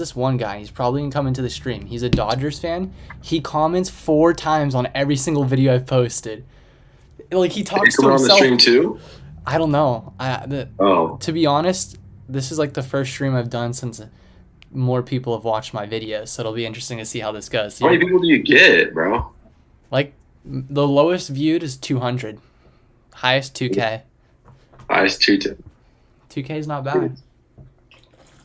this one guy. He's probably gonna come into the stream. He's a Dodgers fan. He comments 4 times on every single video I've posted. Like, he talks to Come on himself. the stream too? I don't know. Oh, To be honest, this is like the first stream I've done since more people have watched my videos. So it'll be interesting to see how this goes. how many people do you get, bro? Like, the lowest viewed is 200. Highest 2K. It's 210. 2K is not bad.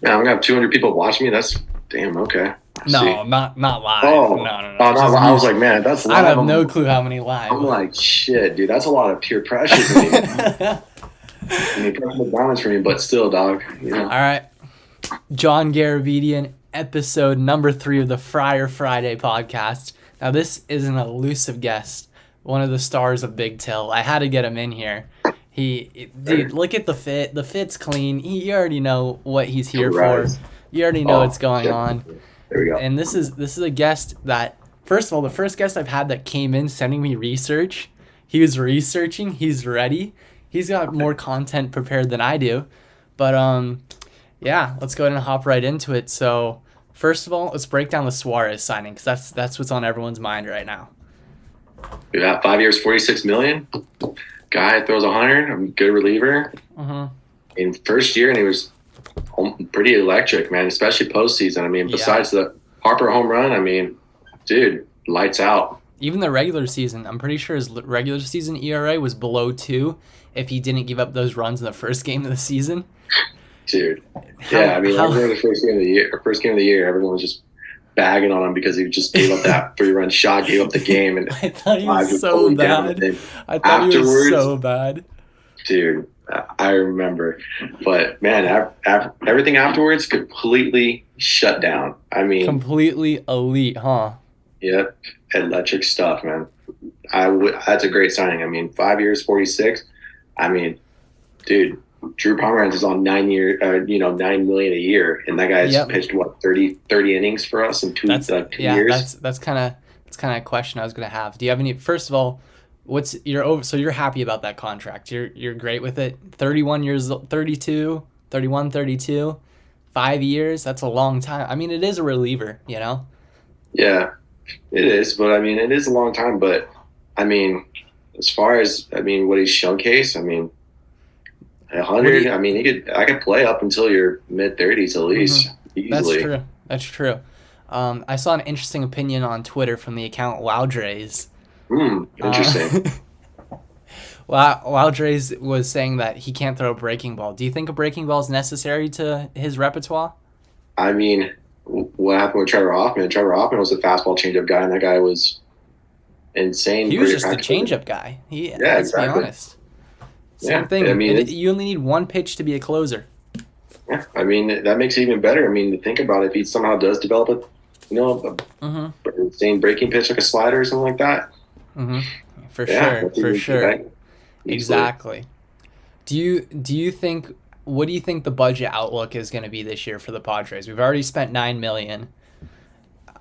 Yeah, I'm gonna have 200 people watching me. That's damn okay. No, See. not live. Oh, no. oh, not Just live. I was you. like, man, that's I live. have no clue how many live. I'm like, shit, dude, that's a lot of peer pressure for me. I mean, personal balance for me, but still, dog. You know. All right. John Garabedian, episode number 3 of the Friar Friday podcast. Now, this is an elusive guest, one of the stars of Big Till. I had to get him in here. Dude, look at the fit. The fit's clean. You already know what he's here for. You already know what's going on. There we go. And this is a guest that, first of all, the first guest I've had that came in sending me research. He was researching. He's ready. He's got more content prepared than I do. But yeah, let's go ahead and hop right into it. So first of all, let's break down the Suarez signing, because that's what's on everyone's mind right now. We got 5 years, 46 million. Guy throws 100. I'm a good reliever. In first year, and he was pretty electric, man, especially postseason. I mean, besides the Harper home run, I mean, dude, lights out. Even the regular season, I'm pretty sure his regular season ERA was below 2 if he didn't give up those runs in the first game of the season. Dude. I mean, I remember the first game of the year, everyone was just bagging on him because he just gave up that 3-run shot, gave up the game, and I thought he was so bad. I thought he was so bad. Dude, I remember. But man, everything afterwards completely shut down. I mean, completely elite, huh? Yep, electric stuff, man. That's a great signing. I mean, 5 years, 46. I mean, dude, Drew Pomeranz is on 9 million a year, and that guy's pitched what 30 innings for us in 2 years. That's kind of a question I was gonna have. Do you have any? First of all, so you're happy about that contract? You're great with it. 31 years, 32, 31, 32, 5 years. That's a long time. I mean, it is a reliever, you know. Yeah, it is, but I mean, it is a long time. But I mean, as far as what he's showcased, I mean. 100. I mean, I could play up until your mid-30s at least. Easily. That's true. I saw an interesting opinion on Twitter from the account Loudres. Interesting. Loudres was saying that he can't throw a breaking ball. Do you think a breaking ball is necessary to his repertoire? I mean, what happened with Trevor Hoffman? Trevor Hoffman was a fastball changeup guy, and that guy was insane. He was just a changeup guy. Let's be honest. Same thing. I mean, you only need one pitch to be a closer. Yeah, I mean, that makes it even better. I mean, think about it. If he somehow does develop an insane breaking pitch like a slider or something like that. For sure. Exactly. Do you think? What do you think the budget outlook is going to be this year for the Padres? We've already spent $9 million.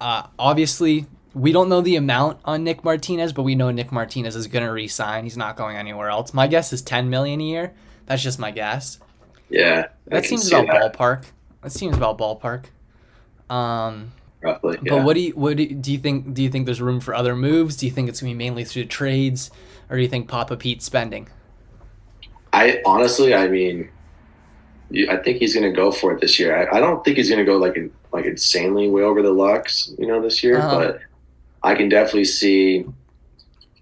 Obviously, we don't know the amount on Nick Martinez, but we know Nick Martinez is going to re-sign. He's not going anywhere else. My guess is $10 million a year. That's just my guess. Yeah, that seems about ballpark. That seems about ballpark. Roughly. Yeah. But what do you think? Do you think there's room for other moves? Do you think it's going to be mainly through trades, or do you think Papa Pete's spending? I mean, I think he's going to go for it this year. I don't think he's going to go like insanely way over the Lux, this year, but. I can definitely see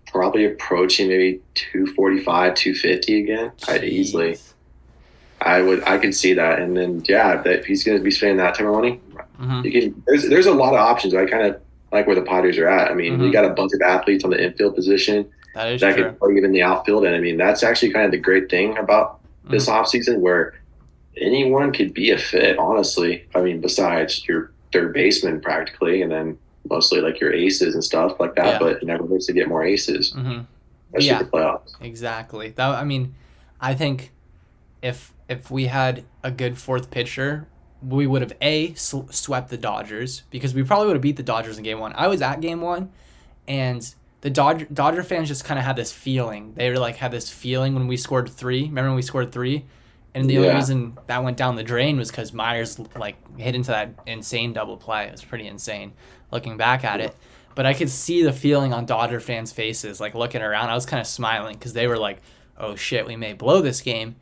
probably approaching maybe 245, 250 again. Easily. I can see that, and then if he's going to be spending that type of money, there's a lot of options. I kind of like where the Padres are at. I mean, you got a bunch of athletes on the infield position that can play even in the outfield, and I mean that's actually kind of the great thing about this offseason, where anyone could be a fit. Honestly, I mean, besides your third baseman practically, and then. Mostly like your aces and stuff like that, but it never hurts to get more aces. Especially the playoffs. Exactly. I think if we had a good fourth pitcher, we would have swept the Dodgers, because we probably would have beat the Dodgers in Game 1. I was at Game 1, and the Dodger fans just kind of had this feeling. They were like had this feeling when we scored 3. Remember when we scored 3? And the only reason that went down the drain was because Myers like hit into that insane double play. It was pretty insane looking back at it. But I could see the feeling on Dodger fans' faces, like looking around. I was kind of smiling because they were like, oh shit, we may blow this game.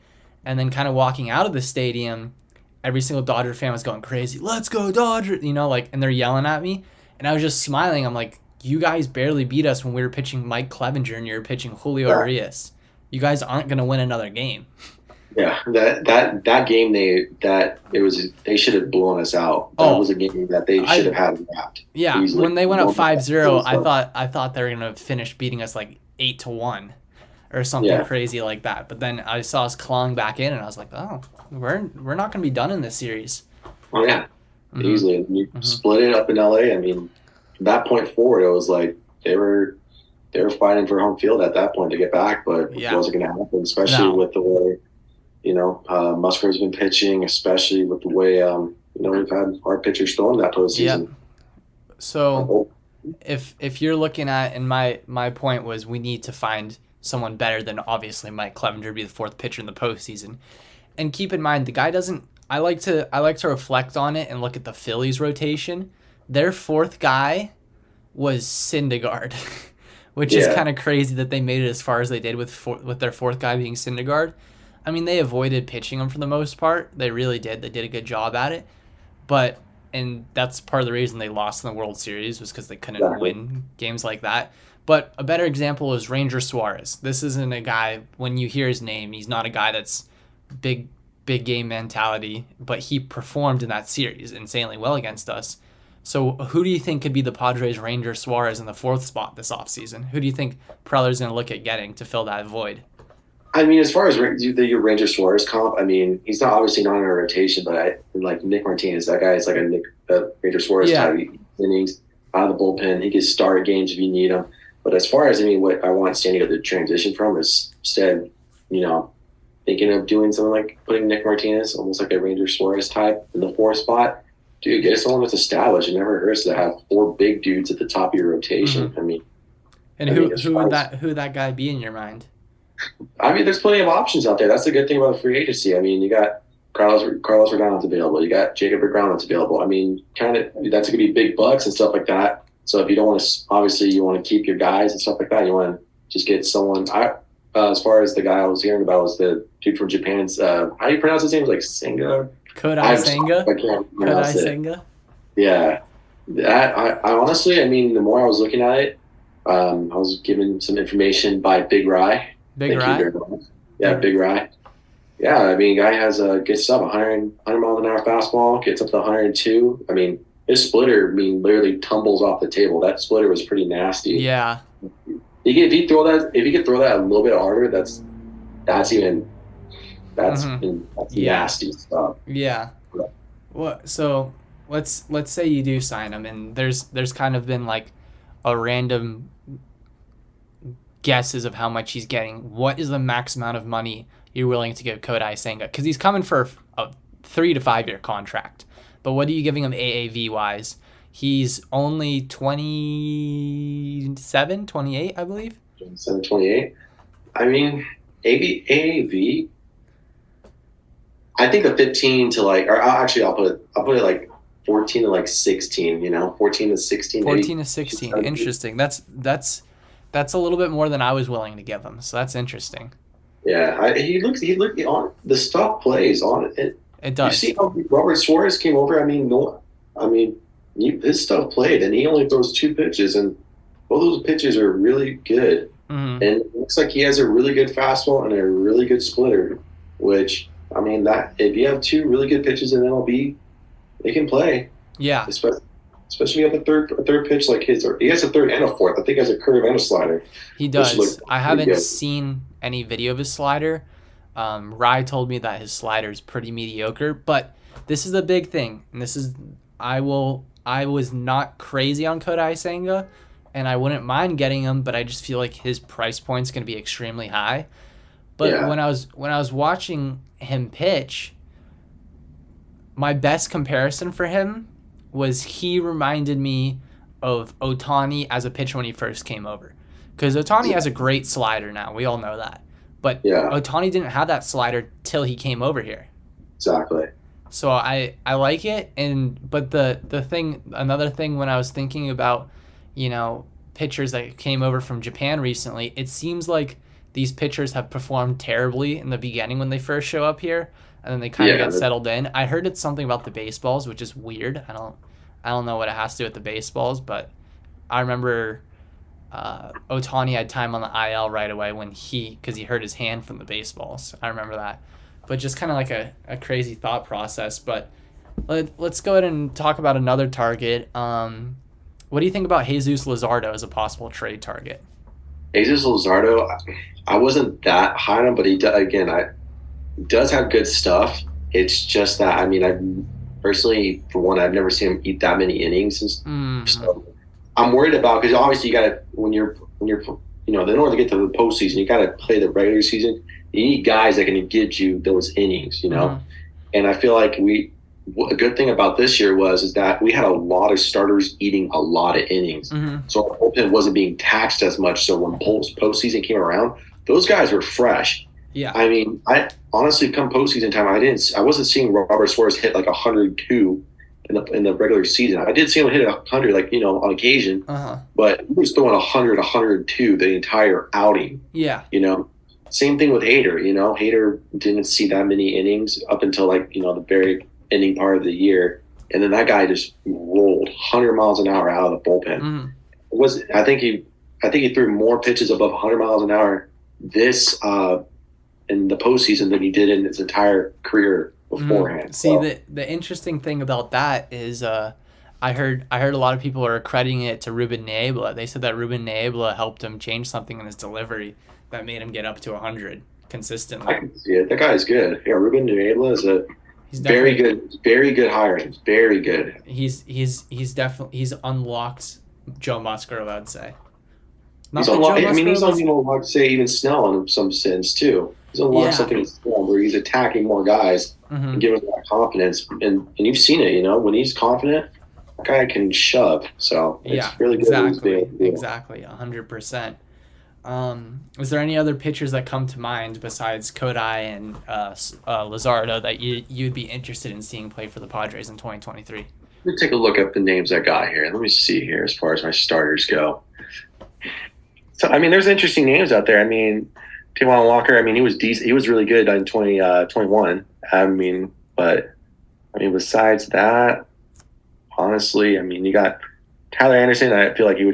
And then kind of walking out of the stadium, every single Dodger fan was going crazy. Let's go Dodgers, like, and they're yelling at me. And I was just smiling. I'm like, you guys barely beat us when we were pitching Mike Clevenger and you were pitching Julio Urias. You guys aren't going to win another game. Yeah, that game they should have blown us out. That was a game that they should have had wrapped. Yeah, when they went up 5-0, I thought they were gonna finish beating us like 8-1 or something crazy like that. But then I saw us clawing back in, and I was like, oh, we're not gonna be done in this series. Oh yeah, easily. You split it up in LA. I mean, from that point forward, it was like they were fighting for home field at that point to get back, but it wasn't gonna happen, especially with the way. Musgrove's been pitching, especially with the way we've had our pitchers throwing that postseason. Yep. So, if you're looking at, and my point was, we need to find someone better than obviously Mike Clevenger to be the fourth pitcher in the postseason. And keep in mind, the guy doesn't. I like to reflect on it and look at the Phillies rotation. Their fourth guy was Syndergaard, which is kind of crazy that they made it as far as they did with their fourth guy being Syndergaard. I mean, they avoided pitching him for the most part. They really did. They did a good job at it. And that's part of the reason they lost in the World Series was because they couldn't win games like that. But a better example is Ranger Suarez. This isn't a guy, when you hear his name, he's not a guy that's big game mentality, but he performed in that series insanely well against us. So who do you think could be the Padres' Ranger Suarez in the fourth spot this offseason? Who do you think Preller's going to look at getting to fill that void? I mean, as far as your Ranger Suarez comp, I mean, he's obviously not in a rotation, but like Nick Martinez, that guy is like a Ranger Suarez type. Innings out of the bullpen, he can start games if you need him. But as far as what I want San Diego to transition from is instead, thinking of doing something like putting Nick Martinez, almost like a Ranger Suarez type, in the fourth spot. Dude, get someone that's established. It never hurts to have four big dudes at the top of your rotation. Mm-hmm. Who would that guy be in your mind? I mean, there's plenty of options out there. That's the good thing about free agency. I mean, you got Carlos Rodon's available. You got Jacob deGrom that's available. I mean, that's going to be big bucks and stuff like that. So if you don't want to, obviously you want to keep your guys and stuff like that. You want to just get someone. As far as the guy I was hearing about was the dude from Japan's. How do you pronounce his name? It was like Senga. Kodai Senga. I can't pronounce it. Senga. Yeah, I honestly, I mean, the more I was looking at it, I was given some information by Big Rye. Big Rye? Yeah, Big Rye. Yeah, I mean, guy gets up 100 mile an hour fastball, gets up to 102. I mean, his splitter, literally tumbles off the table. That splitter was pretty nasty. Yeah. If he could throw that a little bit harder, that's nasty stuff. Yeah. Well, so let's say you do sign him, and there's kind of been like a random guesses of how much he's getting. What is the max amount of money you're willing to give Kodai Senga? Because he's coming for a 3 to 5 year contract. But what are you giving him AAV wise? He's only 27, 28, I believe. 27, 28. I mean, AAV. I think the 15 to I'll put it like 14 to like 16. 14 to 16. 14 to 16. Interesting. That's a little bit more than I was willing to give him. So that's interesting. Yeah, he looked on the stuff plays on it. It does. You see how Robert Suarez came over? His stuff played, and he only throws 2 pitches, and both those pitches are really good. Mm-hmm. And it looks like he has a really good fastball and a really good splitter. Which that if you have 2 really good pitches in MLB, they can play. Yeah. Especially if you have a third pitch like his, or he has a third and a fourth. I think he has a curve and a slider. He does. I haven't seen any video of his slider. Rye told me that his slider is pretty mediocre, but this is the big thing, and I was not crazy on Kodai Senga, and I wouldn't mind getting him, but I just feel like his price point's going to be extremely high. But when I was watching him pitch, my best comparison for him was he reminded me of Ohtani as a pitcher when he first came over. Because Ohtani has a great slider now. We all know that. But Yeah, Ohtani didn't have that slider till he came over here. exactly. So I like it, but the thing, another thing, when I was thinking about, you know, pitchers that came over from Japan recently, it seems like these pitchers have performed terribly in the beginning when they first show up here, and then they kind of Yeah, get settled in. I heard it's something about the baseballs, which is weird. I don't know what it has to do with the baseballs, but I remember Ohtani had time on the IL right away because he hurt his hand from the baseballs. I remember that. But just kind of like a crazy thought process. But let's go ahead and talk about another target. What do you think about Jesus Luzardo as a possible trade target? Jesus Luzardo, I wasn't that high on him, but does have good stuff. It's just that I personally, for one, I've never seen him eat that many innings, so I'm worried about, because obviously you got to, when you're in order to get to the postseason, you got to play the regular season. You need guys that can give you those innings, And I feel like a good thing about this year is that we had a lot of starters eating a lot of innings, so our bullpen wasn't being taxed as much. So when postseason came around, those guys were fresh. Yeah. I honestly, come postseason time, I wasn't seeing Robert Suarez hit like 102 in the regular season. I did see him hit 100, on occasion, but he was throwing 100, 102 the entire outing. Yeah. Same thing with Hader. Hader didn't see that many innings up until the very ending part of the year, and then that guy just rolled 100 miles an hour out of the bullpen. I think he threw more pitches above 100 miles an hour this in the postseason than he did in his entire career beforehand. See, the interesting thing about that is I heard a lot of people are crediting it to Ruben Niebla. They said that Ruben Niebla helped him change something in his delivery that made him get up to 100 consistently. I can see it. That guy is good. Yeah, Ruben Niebla is he's very good hiring. Very good. He's unlocked Joe Musgrove, I'd say. He's unlocked, say, even Snell in some sense too. He's unlocked something in Snell where he's attacking more guys and giving them that confidence. And you've seen it, when he's confident, that guy can shove. So it's really good. Exactly, 100%. Is there any other pitchers that come to mind besides Kodai and Luzardo that you'd be interested in seeing play for the Padres in 2023? Let me take a look at the names I got here. Let me see here as far as my starters go. So, there's interesting names out there. Taijuan Walker, he was decent. He was really good in 2021. But besides that, honestly, you got Tyler Anderson. I feel like he's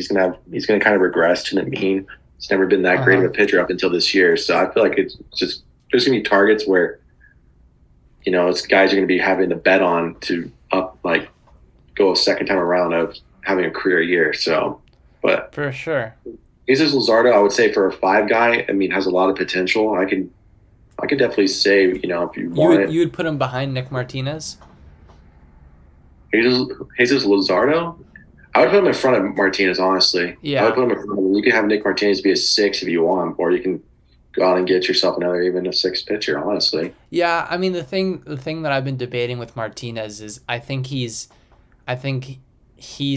going to kind of regress to the mean. He's never been that great of a pitcher up until this year. So I feel like it's just, there's going to be targets where, it's guys are going to be having to bet on to go a second time around of having a career year. So, but for sure. Jesus Luzardo, I would say, for a 5 guy, has a lot of potential. I could definitely say, if you want it. You would put him behind Nick Martinez? Jesus Luzardo? I would put him in front of Martinez, honestly. Yeah. I would put him in front of him. You could have Nick Martinez be a 6 if you want, or you can go out and get yourself even a 6 pitcher, honestly. Yeah, the thing that I've been debating with Martinez is I think he's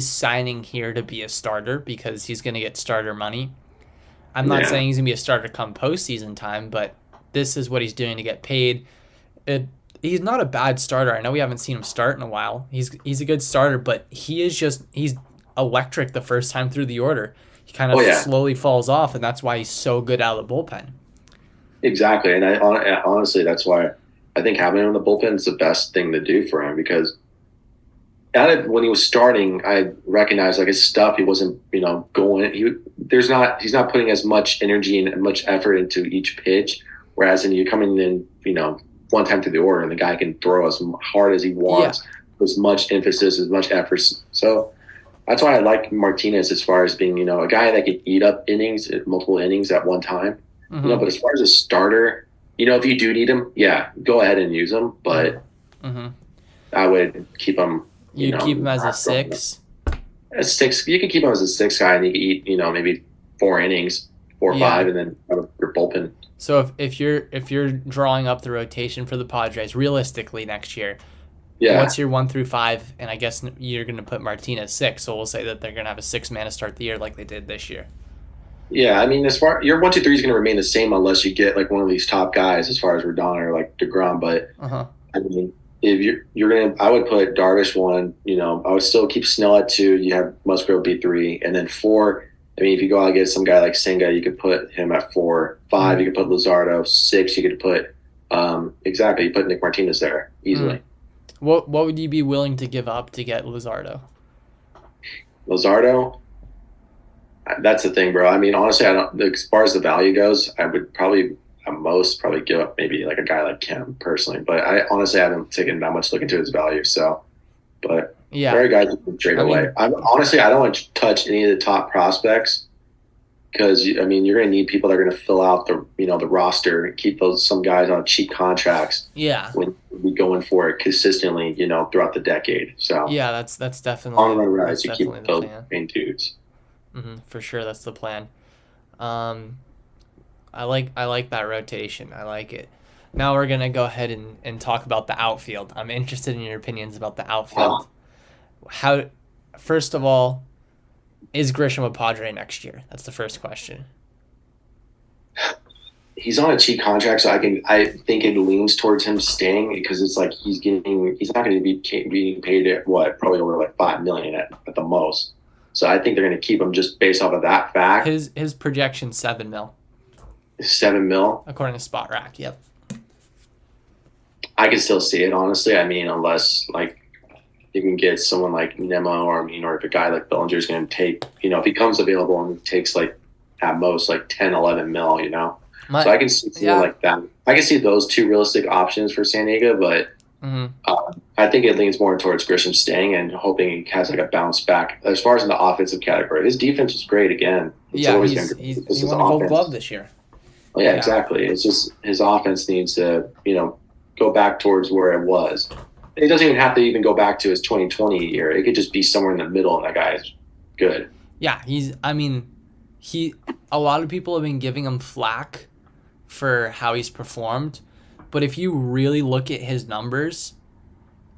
signing here to be a starter because he's going to get starter money. I'm not saying he's going to be a starter come postseason time, but this is what he's doing to get paid. He's not a bad starter. I know we haven't seen him start in a while. He's a good starter, but he's electric the first time through the order. He kind of slowly falls off, and that's why he's so good out of the bullpen. Exactly, and honestly, that's why I think having him in the bullpen is the best thing to do for him, because when he was starting, I recognized his stuff. He wasn't, going. He's not putting as much energy and much effort into each pitch. Whereas you coming in, one time through the order, and the guy can throw as hard as he wants, with as much emphasis, as much effort. So that's why I like Martinez as far as being, a guy that can eat up multiple innings at one time. But as far as a starter, if you do need him, go ahead and use him. But I would keep him. You'd keep him as a 6? A 6. You can keep him as a 6 guy, and you can eat, maybe 4 innings, 4 or 5, and then have your bullpen. So if you're drawing up the rotation for the Padres realistically next year, what's your 1 through 5? And I guess you're going to put Martinez 6, so we'll say that they're going to have a 6-man to start the year like they did this year. Yeah, I mean, as far your 1, 2, 3 is going to remain the same unless you get like one of these top guys, as far as Rodon or like Degrom. But Uh-huh. I mean, if you're gonna, I would put Darvish one. You know, I would still keep Snell at two. You have Musgrove be three, and then four. I mean, if you go out and get some guy like Senga, you could put him at four. Five, you could put Luzardo. Six, you could put exactly. You put Nick Martinez there easily. What would you be willing to give up to get Luzardo? Luzardo. That's the thing, bro. I mean, honestly, I don't. As far as the value goes, I would probably at most probably give up maybe like a guy like Kim personally. But I honestly haven't taken that much look into his value. So, but Yeah. there are guys who can trade away. I'm honestly, I don't want to touch any of the top prospects because I mean you're going to need people that are going to fill out the roster and keep some guys on cheap contracts. Yeah. When we going for it consistently, throughout the decade. So yeah, that's definitely on the rise. You keep those main dudes. For sure, that's the plan. I like that rotation. I like it. Now we're gonna go ahead and talk about the outfield. I'm interested in your opinions about the outfield. First of all, is Grisham a Padre next year? That's the first question. He's on a cheap contract, so I think it leans towards him staying because it's like he's not going to be being paid at probably over like $5 million at the most. So I think they're going to keep him just based off of that fact. His projection $7 million. $7 million according to Spot Rack. Yep. I can still see it honestly. I mean, unless like you can get someone like Nemo or if a guy like Bellinger is going to take, if he comes available and he takes like at most like 10, 11 mil, so I can see like that. I can see those two realistic options for San Diego, but I think it leans more towards Grisham staying and hoping he has like a bounce back. As far as in the offensive category, his defense was great again. He won a Gold Glove this year. Well, yeah, exactly. It's just his offense needs to, go back towards where it was. It doesn't even have to even go back to his 2020 year. It could just be somewhere in the middle, and that guy is good. Yeah, a lot of people have been giving him flack for how he's performed, but if you really look at his numbers,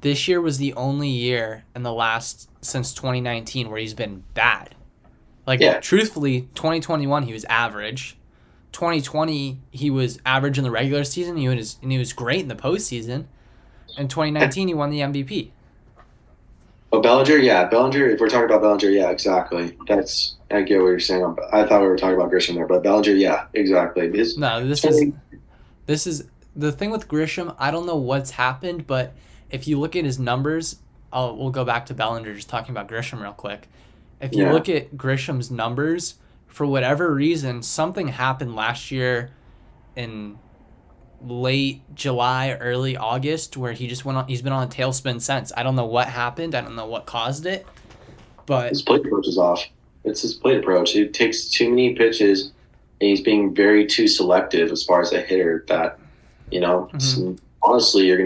this year was the only year in the last since 2019 where he's been bad. Truthfully, 2021 he was average. 2020 he was average in the regular season. He was great in the postseason. In 2019 he won the MVP. Oh, Bellinger, yeah, Bellinger. If we're talking about Bellinger, yeah, exactly. I get what you're saying. I thought we were talking about Grisham there, but Bellinger, yeah, exactly. This is the thing with Grisham. I don't know what's happened, but if you look at his numbers, we'll go back to Bellinger. Just talking about Grisham real quick. If you look at Grisham's numbers, for whatever reason, something happened last year in late July, early August, where he just went on. He's been on a tailspin since. I don't know what happened. I don't know what caused it, but his plate approach is off. It's his plate approach. He takes too many pitches, and he's being very too selective as far as a hitter. That honestly, they're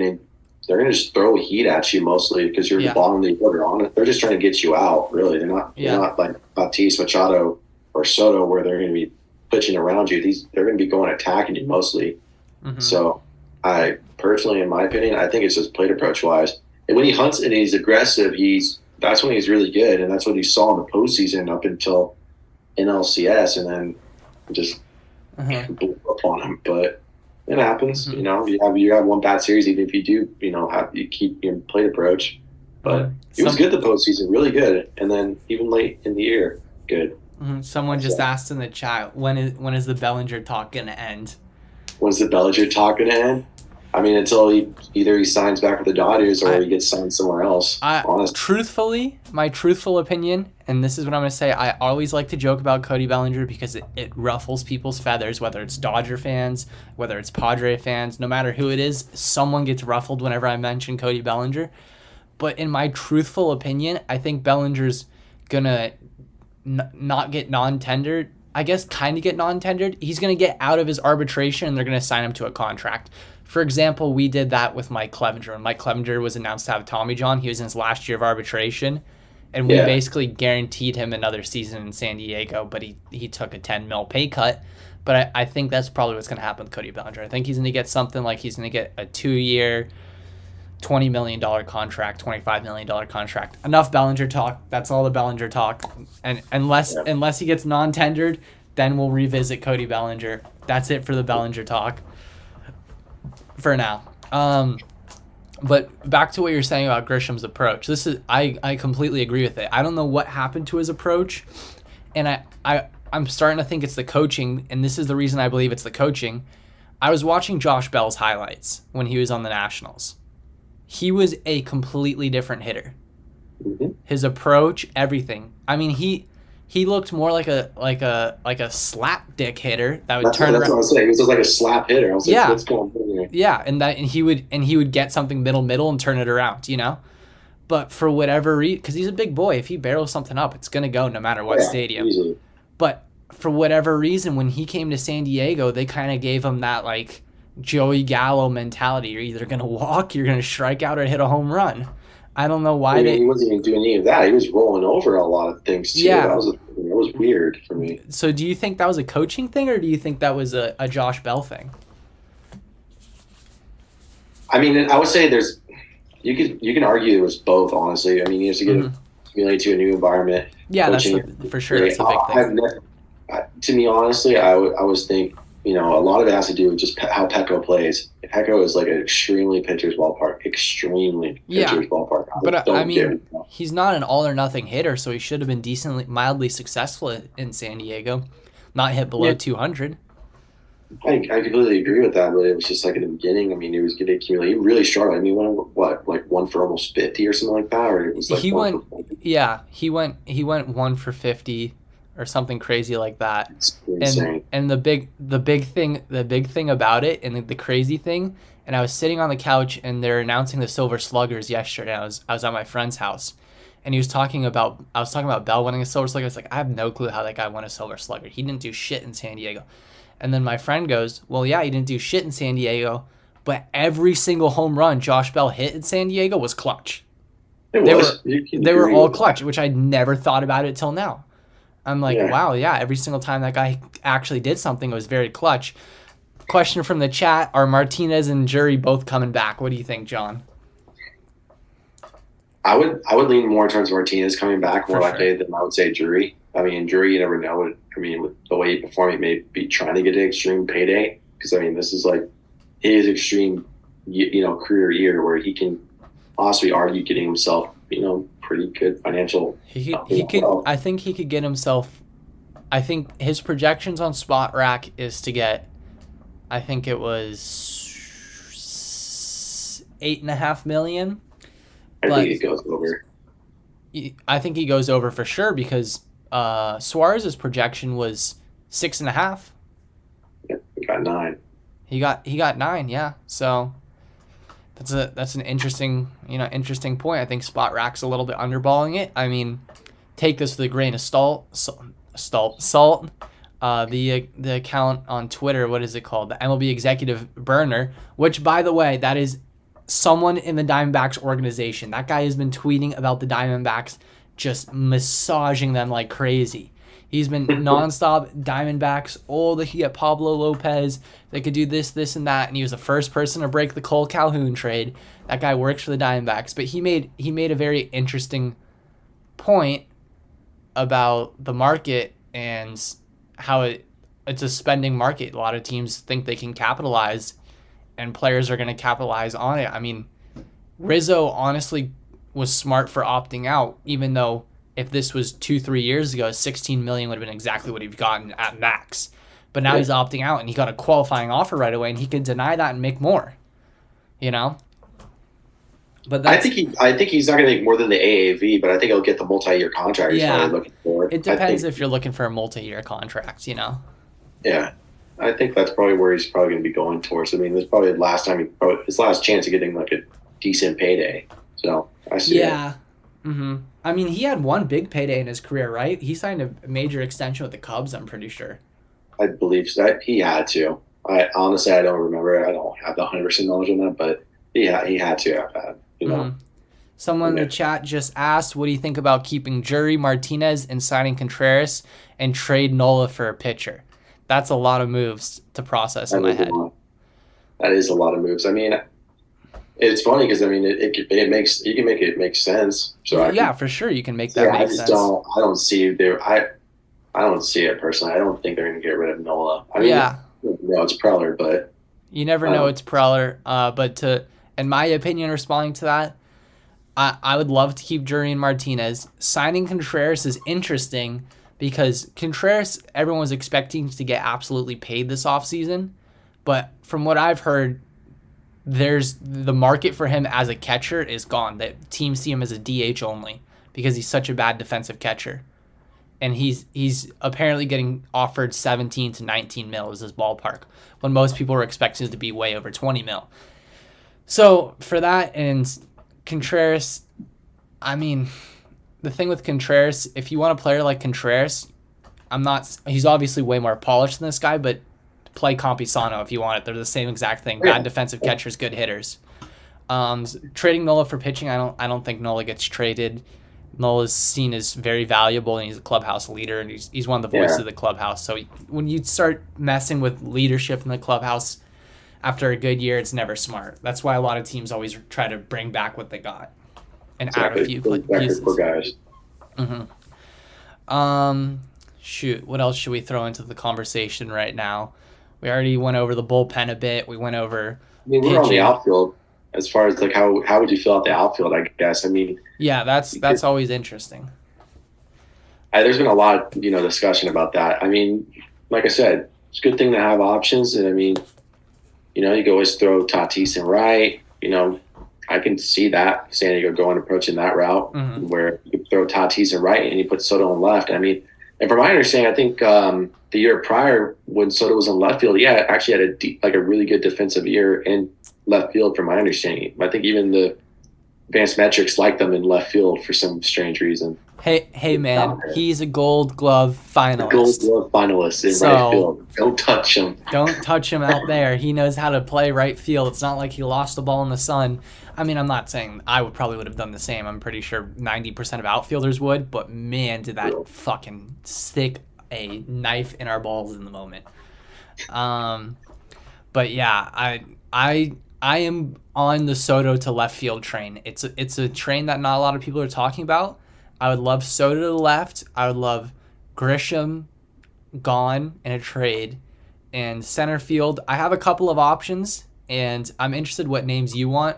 gonna just throw heat at you mostly because you're the bottom of the order on it. They're just trying to get you out. Really, they're not like Tatis, Machado, or Soto where they're going to be pitching around you. They're going to be going attacking you mostly. So I personally, in my opinion, I think it's just plate approach wise. And when he hunts and he's aggressive, that's when he's really good. And that's what he saw in the postseason up until NLCS, and then just blew up on him. But it happens. You have one bad series, even if you do, you keep your plate approach. But he was good the postseason, really good. And then even late in the year, good. Someone just asked in the chat, when is the Bellinger talk going to end? When's the Bellinger talk going to end? I mean, until he signs back with the Dodgers or he gets signed somewhere else. Truthfully, my truthful opinion, and this is what I'm going to say, I always like to joke about Cody Bellinger because it ruffles people's feathers, whether it's Dodger fans, whether it's Padre fans, no matter who it is, someone gets ruffled whenever I mention Cody Bellinger. But in my truthful opinion, I think Bellinger's going to not get non-tendered. I guess kind of get non-tendered. He's going to get out of his arbitration and they're going to sign him to a contract. For example, we did that with Mike Clevenger. When Mike Clevenger was announced to have Tommy John, he was in his last year of arbitration, and we basically guaranteed him another season in San Diego, but he took a $10 million pay cut. But I think that's probably what's going to happen with Cody Bellinger. I think he's going to get something like he's going to get a 2-year, $20 million contract, $25 million contract. Enough Bellinger talk. That's all the Bellinger talk. And unless he gets non-tendered, Then we'll revisit Cody Bellinger. That's it for the Bellinger talk for now. But back to what you're saying about Grisham's approach. I completely agree with it. I don't know what happened to his approach, and I'm starting to think it's the coaching, and this is the reason I believe it's the coaching. I was watching Josh Bell's highlights when he was on the Nationals. He was a completely different hitter. Mm-hmm. His approach, everything. I mean, he looked more like a slap dick hitter that would turn around. That's what I was saying. He was just like a slap hitter. I was like, what's going on here? Yeah, and he would get something middle and turn it around, you know? But for whatever reason, because he's a big boy, if he barrels something up, it's going to go no matter what stadium. Easily. But for whatever reason, when he came to San Diego, they kind of gave him that, like, Joey Gallo mentality. You're either going to walk, you're going to strike out, or hit a home run. I don't know why he wasn't even doing any of that. He was rolling over a lot of things, too. Yeah. That was weird for me. So do you think that was a coaching thing, or do you think that was a Josh Bell thing? I mean, I would say you can argue it was both, honestly. I mean, he has to get accumulate to a new environment. Yeah, for sure. That's a big thing. To me, honestly, I always think, a lot of it has to do with just how Petco plays. Petco is like an extremely pitcher's ballpark. Ballpark. But I mean, he's not an all or nothing hitter, so he should have been mildly successful in San Diego, not hit below 200. I completely agree with that, but it was just like in the beginning. I mean, he was getting accumulated. He really struggled. I mean, one for almost 50 or something like that, or it was like he went 1 for 50 or something crazy like that. It's insane. And the big thing about it, and the crazy thing, and I was sitting on the couch and they're announcing the Silver Sluggers yesterday. I was at my friend's house, and I was talking about Bell winning a Silver Slugger. It's like, I have no clue how that guy won a Silver Slugger. He didn't do shit in San Diego. And then my friend goes, well, yeah, he didn't do shit in San Diego, but every single home run Josh Bell hit in San Diego was clutch. They were all clutch, which I never thought about it till now. I'm like, wow, yeah, every single time that guy actually did something, it was very clutch. Question from the chat, are Martinez and Jury both coming back? What do you think, John? I would lean more towards Martinez coming back more likely than I would say Jury. I mean, Jury, you never know. With the way he performed, he may be trying to get an extreme payday. Because, I mean, this is like his extreme, career year where he can possibly argue getting himself, pretty good financial. He could. I think he could get himself. I think his projections on Spot Rack is to get. I think it was $8.5 million. I think he goes over. I think he goes over for sure because Suarez's projection was 6.5. Yeah, he got 9. He got 9. Yeah, so. That's an interesting point. I think Spot Rack's a little bit underballing it. I mean, take this with a grain of salt. The account on Twitter, what is it called? The MLB Executive Burner, which, by the way, that is someone in the Diamondbacks organization. That guy has been tweeting about the Diamondbacks, just massaging them like crazy. He's been nonstop Diamondbacks. Oh, they could get Pablo Lopez. They could do this, and that. And he was the first person to break the Cole Calhoun trade. That guy works for the Diamondbacks. But he made a very interesting point about the market and how it's a spending market. A lot of teams think they can capitalize, and players are going to capitalize on it. I mean, Rizzo honestly was smart for opting out, even though if this was 2-3 years ago, $16 million would have been exactly what he'd gotten at max. But now he's opting out, and he got a qualifying offer right away, and he could deny that and make more. But I think he's not going to make more than the AAV, but I think he'll get the multi-year contract he's probably looking for. It depends if you're looking for a multi-year contract, Yeah, I think that's probably where he's probably going to be going towards. I mean, this is probably his last chance of getting like a decent payday. So I see. Yeah. Mm-hmm. I mean, he had one big payday in his career, right? He signed a major extension with the Cubs, I'm pretty sure. I believe so. He had to. I honestly, I don't remember. I don't have the 100% knowledge on that, but he had to have that. Someone in the chat just asked, what do you think about keeping Jury, Martinez, and signing Contreras and trade Nola for a pitcher? That's a lot of moves to process in my head. That is a lot of moves. I mean, it's funny because, I mean, it makes you can make it make sense. So for sure you can make that make sense. I don't see there. I don't see it personally. I don't think they're going to get rid of Nola. I mean, Yeah, it's Preller, but you never I know. don't. It's Preller. But in my opinion, responding to that, I would love to keep Jurian Martinez. Signing Contreras is interesting because Contreras, everyone was expecting to get absolutely paid this offseason. But from what I've heard, there's the market for him as a catcher is gone. That teams see him as a DH only because he's such a bad defensive catcher. And he's apparently getting offered 17 to 19 mil as his ballpark when most people were expecting it to be way over 20 mil. So for that and Contreras, I mean, the thing with Contreras, if you want a player like Contreras, he's obviously way more polished than this guy, but play Campisano if you want it. They're the same exact thing. Bad defensive catchers, good hitters. Trading Nola for pitching, I don't think Nola gets traded. Nola's seen as very valuable, and he's a clubhouse leader, and he's one of the voices of the clubhouse. So when you start messing with leadership in the clubhouse after a good year, it's never smart. That's why a lot of teams always try to bring back what they got and add a few pieces. Guys. Shoot, what else should we throw into the conversation right now? We already went over the bullpen a bit. We went over. I mean, we're on the outfield. As far as like how would you feel out the outfield? I guess. I mean, yeah, that's always interesting. There's been a lot, discussion about that. I mean, like I said, it's a good thing to have options, and I mean, you can always throw Tatis in right. I can see that San Diego approaching that route where you throw Tatis in right and you put Soto in left. I mean, and from my understanding, I think the year prior when Soto was in left field, he actually had a really good defensive year in left field. From my understanding, I think even the advanced metrics like them in left field for some strange reason. Hey, man, he's a Gold Glove finalist. Gold Glove finalist in right field. Don't touch him. Don't touch him out there. He knows how to play right field. It's not like he lost the ball in the sun. I mean, I'm not saying I probably would have done the same. I'm pretty sure 90% of outfielders would, but man, did that fucking stick a knife in our balls in the moment. But yeah, I am on the Soto to left field train. It's a train that not a lot of people are talking about. I would love Soto to the left. I would love Grisham gone in a trade. And center field, I have a couple of options, and I'm interested what names you want.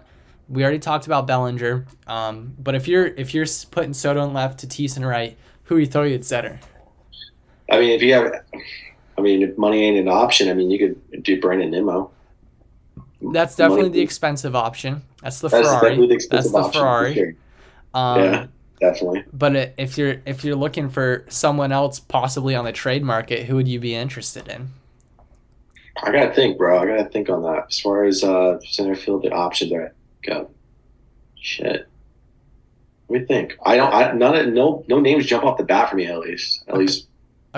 We already talked about Bellinger, but if you're putting Soto in left, Tatis in right, who are you throwing at center? I mean, if money ain't an option, I mean, you could do Brandon Nimmo. That's definitely the expensive option. That's the Ferrari. That's the Ferrari. Sure. Yeah, definitely. But if you're looking for someone else possibly on the trade market, who would you be interested in? I gotta think, bro. I gotta think on that. As far as center field, the options are go. Shit. Let me think. No names jump off the bat for me at least.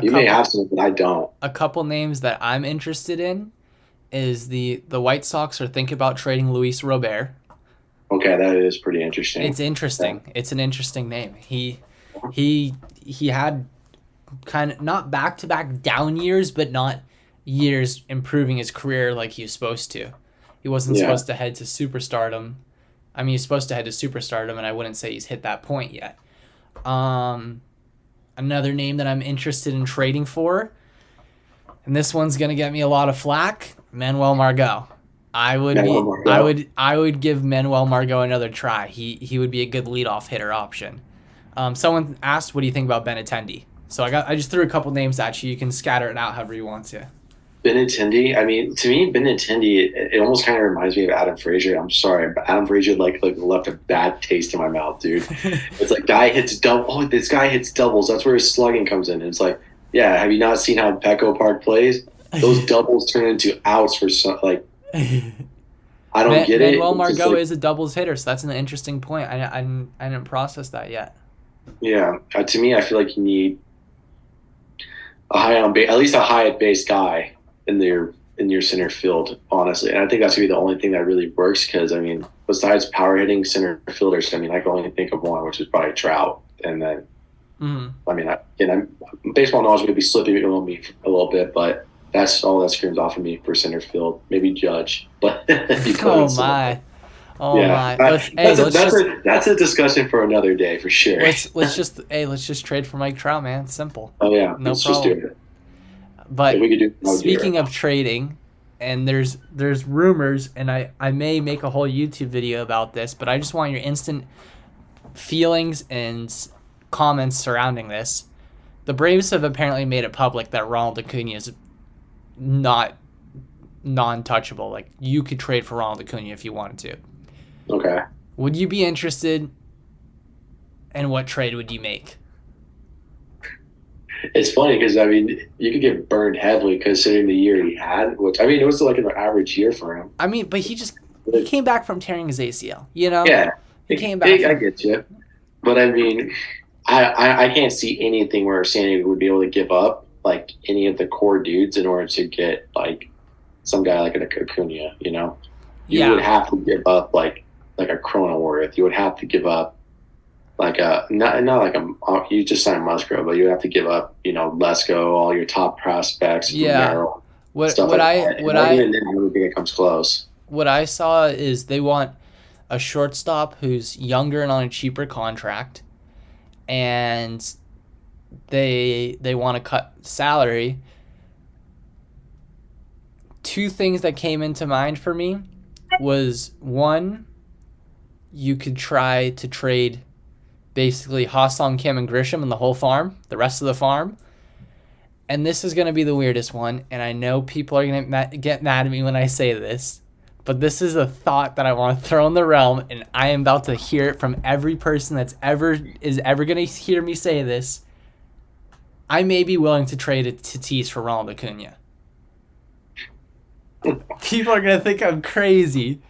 You may have some, but I don't. A couple names that I'm interested in is the White Sox are thinking about trading Luis Robert. Okay, that is pretty interesting. It's interesting. Yeah. It's an interesting name. He had kind of not back-to-back down years, but not years improving his career like he was supposed to. He wasn't supposed to head to superstardom. I mean, he's supposed to head to superstardom, and I wouldn't say he's hit that point yet. Another name that I'm interested in trading for, and this one's gonna get me a lot of flack, Manuel Margot. I would give Manuel Margot another try. He would be a good leadoff hitter option. Someone asked, what do you think about Benintendi? So I just threw a couple names at you. You can scatter it out however you want to. Benintendi, I mean, to me, Benintendi, it almost kind of reminds me of Adam Frazier. I'm sorry, but Adam Frazier like left a bad taste in my mouth, dude. It's like this guy hits doubles. That's where his slugging comes in. And it's like, yeah, have you not seen how Petco Park plays? Those doubles turn into outs for some, like, I don't get it. Manuel Margot is a doubles hitter, so that's an interesting point. I didn't process that yet. Yeah, to me, I feel like you need at least a high at base guy in your center field, honestly. And I think that's gonna be the only thing that really works because I mean, besides power hitting center fielders, I mean, I can only think of one, which is probably Trout, and then I mean, baseball knowledge would be slipping on me a little bit, but. That's all that screams off of me for center field. Maybe Judge, but oh Oh Yeah, my. that's a discussion for another day for sure. Let's just trade for Mike Trout, man. It's simple. Oh yeah, No let's just do problem. it. If But we could do it, I would do it right speaking of now. trading, and there's rumors, and I may make a whole YouTube video about this, but I just want your instant feelings and comments surrounding this. The Braves have apparently made it public that Ronald Acuna is not non-touchable. Like, you could trade for Ronald Acuna if you wanted to. Okay. Would you be interested? And what trade would you make? It's funny because I mean you could get burned heavily considering the year he had, which I mean it was like an average year for him. I mean, but he came back from tearing his ACL. You know, Yeah, he came back. I get you, but I mean, I can't see anything where San Diego would be able to give up like any of the core dudes in order to get like some guy like an Acuna. You know, you would have to give up like a Cronenworth. You would have to give up like a not like a you just signed Musgrove, but you have to give up Lesko, all your top prospects, Romero, stuff like that. Even then, I don't think it comes close. What I saw is they want a shortstop who's younger and on a cheaper contract, and they want to cut salary. Two things that came into mind for me was, one, you could try to trade basically Ha-Sung Kim and Grisham and the whole farm, the rest of the farm. And this is going to be the weirdest one, and I know people are going to get mad at me when I say this, but this is a thought that I want to throw in the realm, and I am about to hear it from every person that's ever going to hear me say this. I may be willing to trade a Tatis for Ronald Acuna. People are going to think I'm crazy.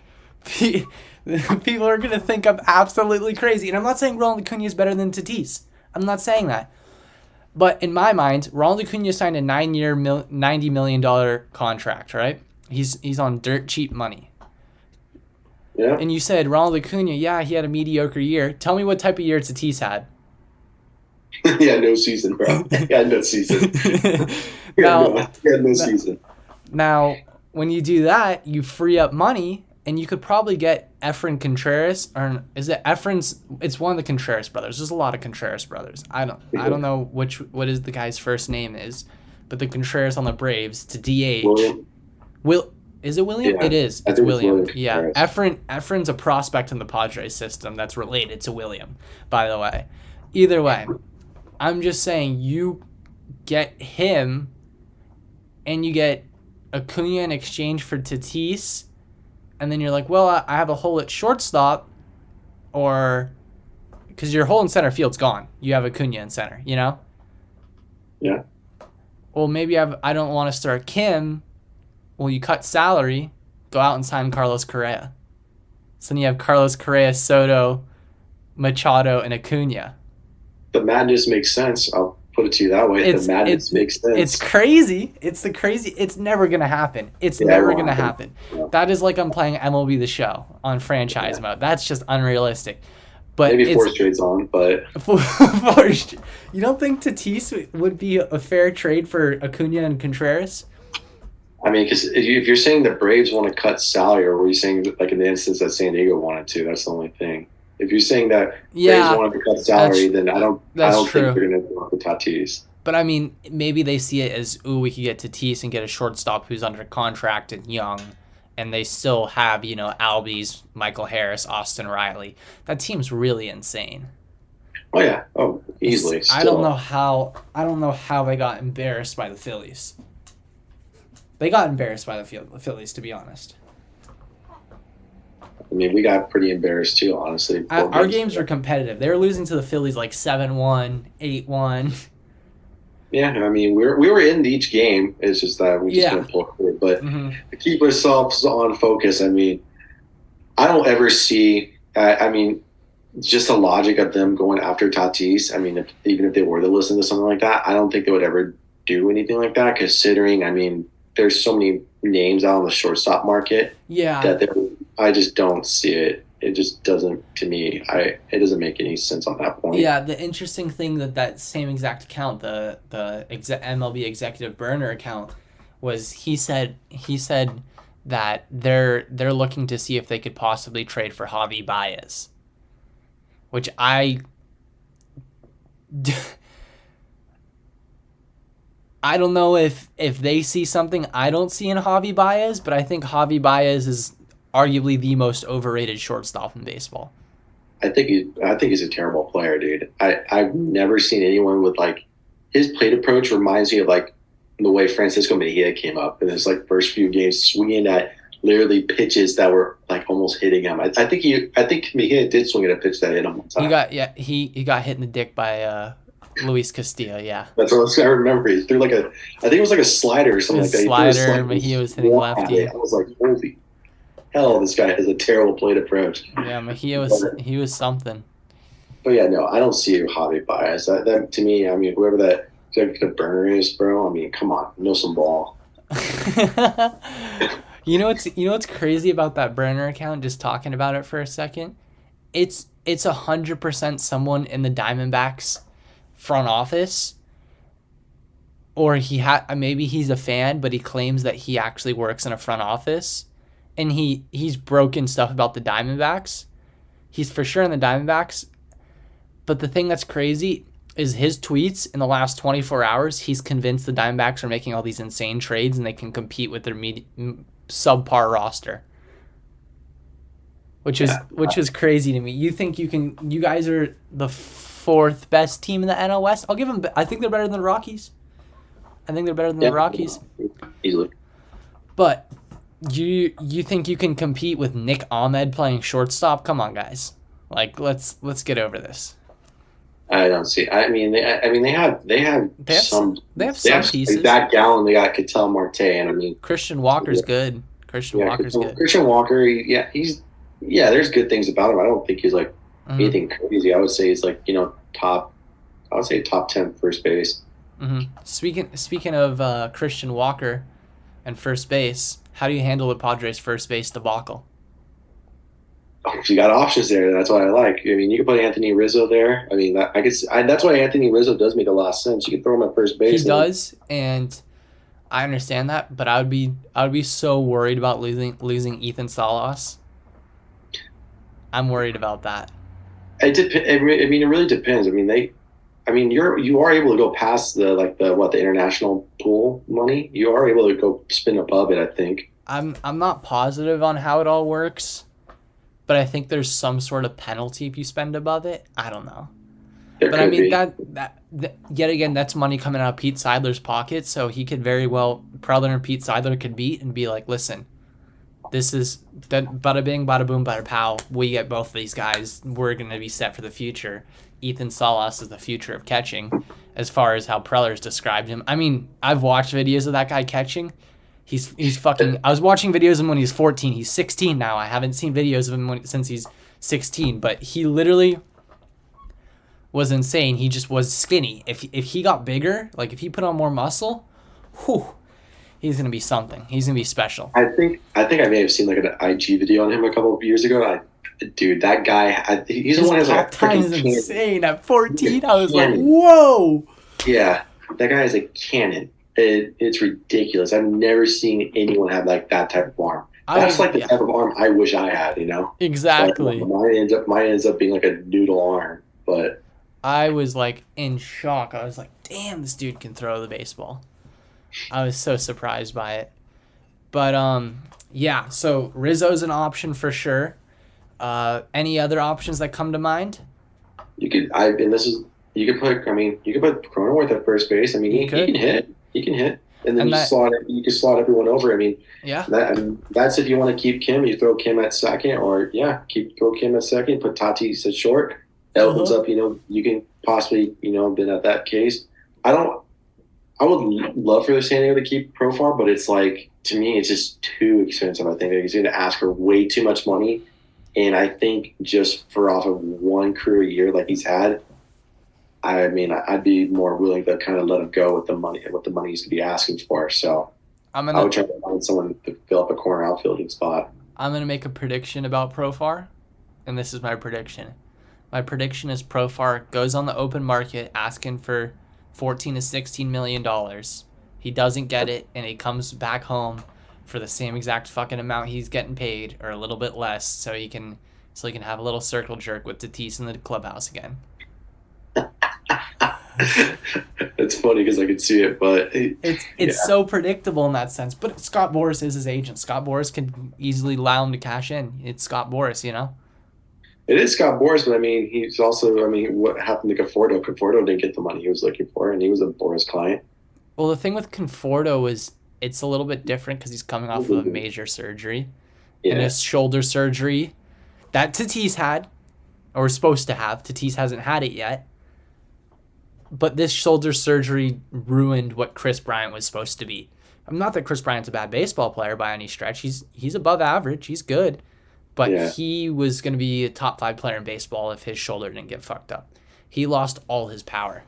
People are going to think I'm absolutely crazy. And I'm not saying Ronald Acuna is better than Tatis. I'm not saying that. But in my mind, Ronald Acuna signed a 9-year, $90 million contract, right? He's on dirt cheap money. Yeah. And you said Ronald Acuna, he had a mediocre year. Tell me what type of year Tatis had. Yeah, no season, bro. Yeah, no season. No season. Now, when you do that, you free up money, and you could probably get Efren Contreras, or is it Efren's? It's one of the Contreras brothers. There's a lot of Contreras brothers. I don't know what is the guy's first name is, but the Contreras on the Braves to DH. Is it William? Yeah, it is. It's William. Yeah. Contreras. Efren's a prospect in the Padres system that's related to William, by the way. Either way, I'm just saying you get him, and you get Acuna in exchange for Tatis. And then you're like, well, I have a hole at shortstop, or because your hole in center field's gone. You have Acuna in center, you know? Yeah. Well, maybe I don't want to start Kim. Well, you cut salary, go out and sign Carlos Correa. So then you have Carlos Correa, Soto, Machado, and Acuna. The madness makes sense. I'll put it to you that way. The madness makes sense. It's crazy. It's never going to happen. It's never going to happen. Yeah. That is like I'm playing MLB The Show on franchise mode. That's just unrealistic. But maybe forced trades on, but... You don't think Tatis would be a fair trade for Acuna and Contreras? I mean, because if you're saying the Braves want to cut salary, or were you saying like in the instance that San Diego wanted to? That's the only thing. If you're saying that Braves wanted to cut salary, then I don't think they're going to go for Tatis. But I mean, maybe they see it as, we could get Tatis and get a shortstop who's under contract and young, and they still have, Albies, Michael Harris, Austin Riley. That team's really insane. Oh yeah, easily. I don't know how they got embarrassed by the Phillies. They got embarrassed by the Phillies, to be honest. I mean, we got pretty embarrassed too, honestly. Our games were competitive. They were losing to the Phillies like 7-1, 8-1. Yeah, I mean, we were in each game. It's just that we just couldn't pull through. But to keep ourselves on focus, I mean, I don't ever see. I mean, just the logic of them going after Tatis. I mean, even if they were to listen to something like that, I don't think they would ever do anything like that. Considering, I mean, there's so many names out on the shortstop market. Yeah. I just don't see it. It just doesn't, to me, it doesn't make any sense on that point. Yeah, the interesting thing that same exact account, the MLB executive burner account, was he said that they're looking to see if they could possibly trade for Javi Baez, which I don't know if they see something I don't see in Javi Baez, but I think Javi Baez is arguably the most overrated shortstop in baseball. I think he's a terrible player, dude. I've never seen anyone with like his plate approach reminds me of like the way Francisco Mejia came up in his like first few games, swinging at literally pitches that were like almost hitting him. I think Mejia did swing at a pitch that hit him one time. He got hit in the dick by Luis Castillo. Yeah, that's what I remember. He threw I think it was like a slider or something like that. Slider. Mejia was hitting lefty. I was like, holy hell, this guy has a terrible plate approach. Yeah, Mejia was something. But yeah, no, I don't see Javi Baez. That to me, I mean, whoever that burner is, bro. I mean, come on, know some ball. You know what's crazy about that burner account? Just talking about it for a second, it's 100% someone in the Diamondbacks front office, or maybe he's a fan, but he claims that he actually works in a front office. And he's broken stuff about the Diamondbacks. He's for sure in the Diamondbacks. But the thing that's crazy is his tweets in the last 24 hours, he's convinced the Diamondbacks are making all these insane trades and they can compete with their subpar roster. Which is crazy to me. You think you guys are the fourth best team in the NL West? I'll give them, I think they're better than the Rockies. The Rockies. Easily. But you think you can compete with Nick Ahmed playing shortstop? Come on, guys. Like let's get over this. I don't see. I mean, they have some pieces. Zach Gallen, they got Ketel Marte, and I mean Christian Walker's good. Walker's good. Christian Walker, there's good things about him. I don't think he's like anything crazy. I would say he's like top 10 first base. Mm-hmm. Speaking of Christian Walker and first base. How do you handle the Padres' first base debacle? You got options there. That's what I like. I mean, you can put Anthony Rizzo there. I mean, that's why Anthony Rizzo does make a lot of sense. You can throw him at first base. He does, and I understand that, but I would be so worried about losing Ethan Salas. I'm worried about that. I mean, it really depends. You are able to go past the international pool money. You are able to go spin above it, I think. I'm not positive on how it all works, but I think there's some sort of penalty if you spend above it. I don't know. But I mean that yet again, that's money coming out of Pete Seidler's pocket, so he could very well Preller and Pete Seidler could meet and be like, listen, this is that bada bing, bada boom, bada pow. We get both of these guys. We're gonna be set for the future. Ethan Salas is the future of catching, as far as how Preller's described him. I mean, I've watched videos of that guy catching. He's fucking. I was watching videos of him when he was 14. He's 16 now. I haven't seen videos of him since he's 16. But he literally was insane. He just was skinny. If he got bigger, like if he put on more muscle, he's gonna be something. He's gonna be special. I think I may have seen like an IG video on him a couple of years ago. Dude, that guy, he's the one who has like a time is insane. At 14, I was like, whoa. Yeah, that guy is a cannon. It's ridiculous. I've never seen anyone have like that type of arm. That's the type of arm I wish I had, Exactly. So, mine ends up being like a noodle arm, but I was like in shock. I was like, damn, this dude can throw the baseball. I was so surprised by it. But yeah, so Rizzo's an option for sure. Any other options that come to mind? You could put Cronenworth at first base. I mean, he can hit. He can hit, and then you can slot everyone over. I mean, yeah. That's if you want to keep Kim, you throw Kim at second, or throw Kim at second, put Tatis at short. That opens up. You can possibly been at that case. I would love for the San Diego to keep Profar, but it's like, to me, it's just too expensive. I think he's going to ask for way too much money. And I think just for off of one career year like he's had, I mean, I'd be more willing to kind of let him go with the money, what the money he's going to be asking for. So I would try to find someone to fill up a corner outfielding spot. I'm going to make a prediction about Profar, and this is my prediction. My prediction is Profar goes on the open market asking for $14 to $16 million. He doesn't get it, and he comes back home for the same exact fucking amount he's getting paid, or a little bit less, so he can have a little circle jerk with Tatis in the clubhouse again. It's funny because I could see it, but it's so predictable in that sense. But Scott Boras is his agent. Scott Boras could easily allow him to cash in. It's Scott Boras, you know. It is Scott Boras, but I mean, he's also. I mean, what happened to Conforto? Conforto didn't get the money he was looking for, and he was a Boras client. Well, the thing with Conforto is it's a little bit different because he's coming off of a major surgery, and his shoulder surgery that Tatis had, or was supposed to have. Tatis hasn't had it yet. But this shoulder surgery ruined what Chris Bryant was supposed to be. I'm not that Chris Bryant's a bad baseball player by any stretch. He's above average. He's good. But he was going to be a top 5 player in baseball if his shoulder didn't get fucked up. He lost all his power.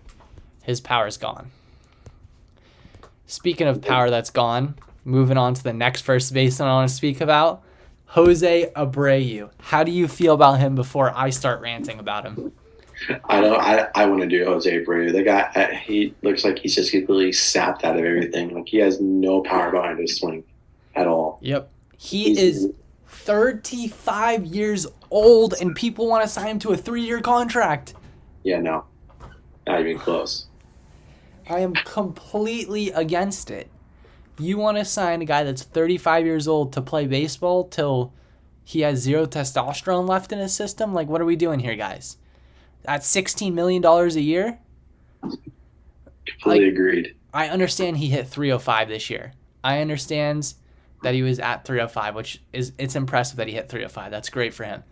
His power's gone. Speaking of power that's gone, moving on to the next first baseman I want to speak about, Jose Abreu. How do you feel about him before I start ranting about him? I want to do Jose Abreu. The guy, he looks like he's just completely sapped out of everything. Like he has no power behind his swing at all. Yep. He is 35 years old, and people want to sign him to a 3-year contract. Yeah, no. Not even close. I am completely against it. You want to sign a guy that's 35 years old to play baseball till he has 0 testosterone left in his system? Like, what are we doing here, guys? At $16 million a year? Completely agreed. I understand he hit 305 this year. I understand that he was at 305, which it's impressive that he hit 305. That's great for him.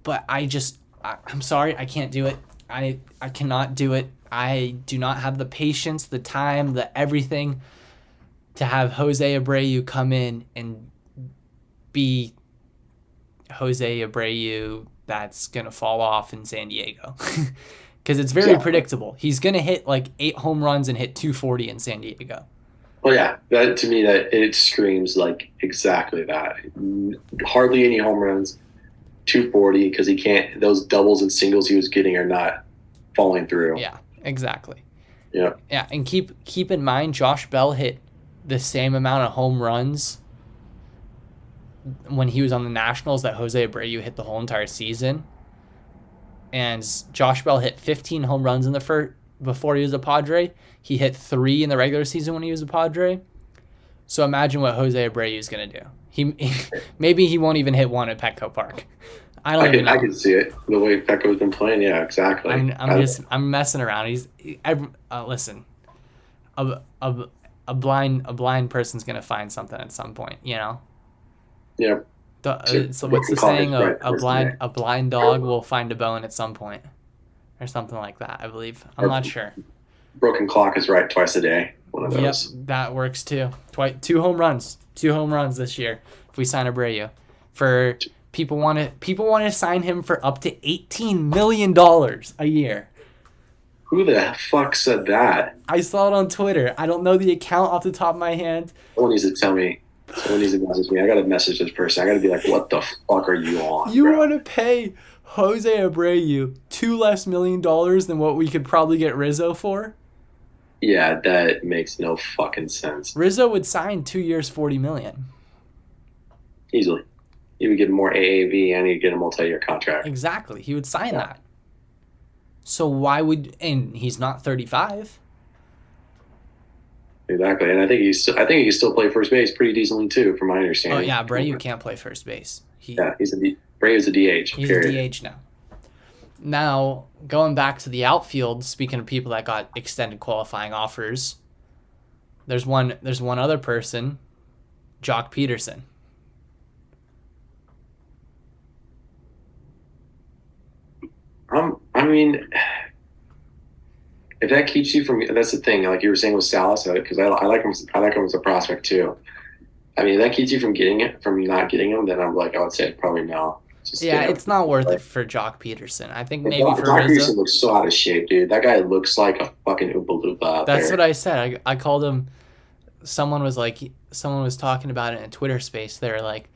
But I'm sorry, I can't do it. I cannot do it. I do not have the patience, the time, the everything to have Jose Abreu come in and be Jose Abreu that's going to fall off in San Diego. Because it's very predictable. He's going to hit like 8 home runs and hit 240 in San Diego. Well, yeah, that to me, that it screams like exactly that. Hardly any home runs, 240, because he can't, those doubles and singles he was getting are not falling through. Yeah, exactly. Yeah. Yeah, and keep in mind, Josh Bell hit the same amount of home runs when he was on the Nationals that Jose Abreu hit the whole entire season. And Josh Bell hit 15 home runs in the first before he was a Padre. He hit 3 in the regular season when he was a Padre. So imagine what Jose Abreu is going to do. He maybe he won't even hit 1 at Petco Park. I can see it the way Petco's been playing. Yeah, exactly. I'm messing around. Listen, a blind person's going to find something at some point, you know. Yeah. So what's the saying? A blind dog will find a bone at some point, or something like that. I believe. I'm not sure. Broken clock is right twice a day. One of those. Yep, that works too. 2 home runs. 2 home runs this year. If we sign Abreu, for people want to sign him for up to $18 million a year. Who the fuck said that? I saw it on Twitter. I don't know the account off the top of my head. Someone needs to tell me. Someone needs to message me. I gotta message this person. I gotta be like, what the fuck are you on? You want to pay Jose Abreu $2 less million than what we could probably get Rizzo for? Yeah, that makes no fucking sense. Rizzo would sign 2 years, $40 million. Easily. He would get more AAV and he'd get a multi-year contract. Exactly. He would sign that. So why would, and he's not 35. Exactly, and I think he can still play first base pretty decently too, from my understanding. Oh yeah, Abreu can't play first base. Abreu's a DH. He's a DH now. Now going back to the outfield, speaking of people that got extended qualifying offers, there's one other person, Jock Peterson. I mean, if that keeps you from, that's the thing. Like you were saying with Salas, because I like him. I like him as a prospect too. I mean, if that keeps you from not getting him, then I'm like, I would say probably no. It's not worth it for Jock Peterson. I think maybe for Jock Peterson looks so out of shape, dude. That guy looks like a fucking Oompa Loompa out there. That's what I said. I called him. Someone was talking about it in a Twitter space. They're like,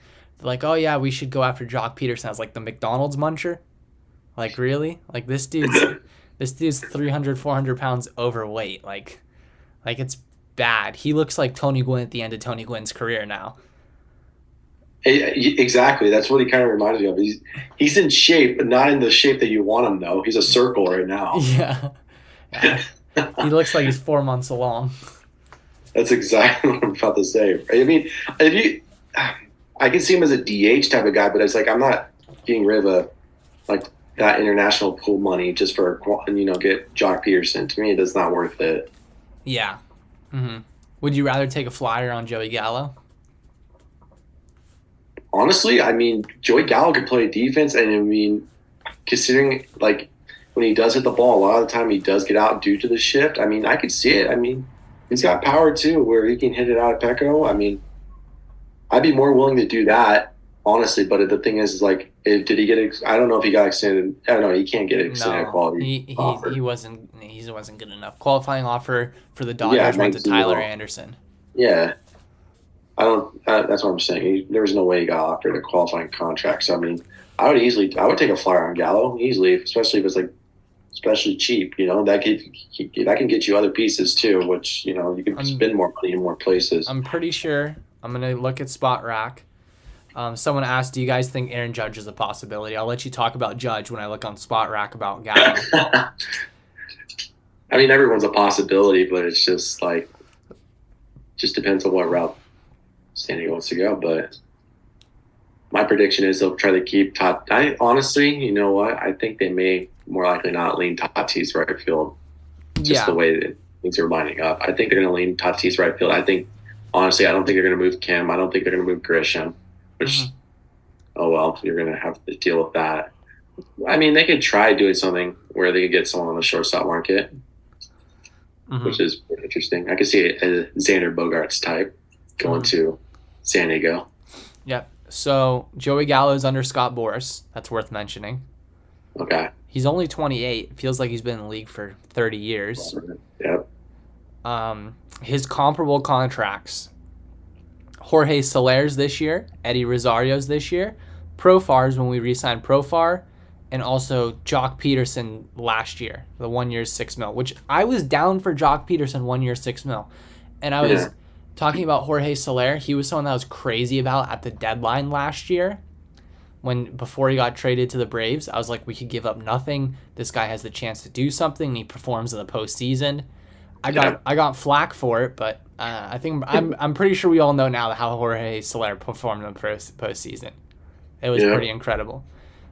oh yeah, we should go after Jock Peterson as like the McDonald's muncher. Like really? Like this dude's 300, 400 pounds overweight. Like it's bad. He looks like Tony Gwynn at the end of Tony Gwynn's career now. Exactly. That's what he kind of reminded me of. He's in shape, but not in the shape that you want him, though. He's a circle right now. Yeah. He looks like he's 4 months along. That's exactly what I'm about to say. I mean, I can see him as a DH type of guy, but it's like I'm not getting rid of that international pool money just for get Jock Peterson. To me, that's not worth it. Yeah. Mm-hmm. Would you rather take a flyer on Joey Gallo? Honestly, I mean, Joey Gallo can play defense, and I mean, considering when he does hit the ball, a lot of the time he does get out due to the shift. I mean, I could see it. I mean, he's got power too, where he can hit it out of Pecco. I mean, I'd be more willing to do that, honestly. But the thing is did he get? I don't know if he got extended. I don't know. He can't get extended quality. He wasn't good enough. Qualifying offer for the Dodgers went to Tyler Anderson. Yeah. I don't. That's what I'm saying. There was no way he got offered a qualifying contract. So I mean, I would take a flyer on Gallo easily, especially if it's especially cheap. That can get you other pieces too, which you can spend more money in more places. I'm pretty sure. I'm gonna look at Spot Rack. Someone asked, "Do you guys think Aaron Judge is a possibility?" I'll let you talk about Judge when I look on Spot Rack about Gallo. I mean, everyone's a possibility, but it's just just depends on what route San Diego wants to go. But my prediction is they'll try to keep honestly, you know what? I think they may more likely not lean Tatis right field. Just the way that things are lining up. I think they're going to lean Tatis right field. I think, honestly, I don't think they're going to move Kim. I don't think they're going to move Grisham, which, oh well, you're going to have to deal with that. I mean, they could try doing something where they could get someone on the shortstop market, which is interesting. I could see a Xander Bogaerts type going to San Diego. Yep. So Joey Gallo's under Scott Boras. That's worth mentioning. Okay. He's only 28. Feels like he's been in the league for 30 years. Yep. His comparable contracts: Jorge Soler's this year, Eddie Rosario's this year, Profar's when we re-signed Profar, and also Jock Peterson last year, the 1 year $6 million, which I was down for Jock Peterson 1 year $6 million. And I was talking about Jorge Soler. He was someone that I was crazy about at the deadline last year. Before he got traded to the Braves, I was like, we could give up nothing. This guy has the chance to do something, and he performs in the postseason. I got flack for it, but I think I'm pretty sure we all know now how Jorge Soler performed in the postseason. It was pretty incredible.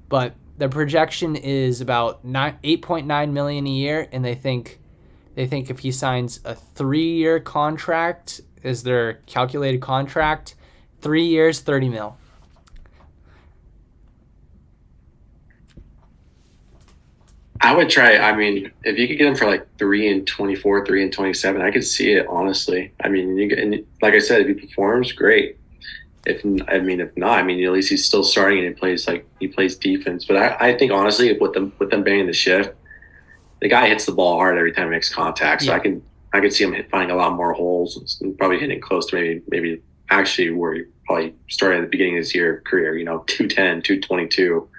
But the projection is about $8.9 million a year, and they think if he signs a 3-year contract, is their calculated contract, 3 years, $30 million. I would try. I mean, if you could get him for 3 and 24, 3 and 27, I could see it, honestly. I mean, and like I said, if he performs, great. If not, at least he's still starting and he plays defense. But I think honestly, with them banning the shift, the guy hits the ball hard every time he makes contact. So I could see him finding a lot more holes and probably hitting close to maybe actually where he probably started at the beginning of his career, 210, 222.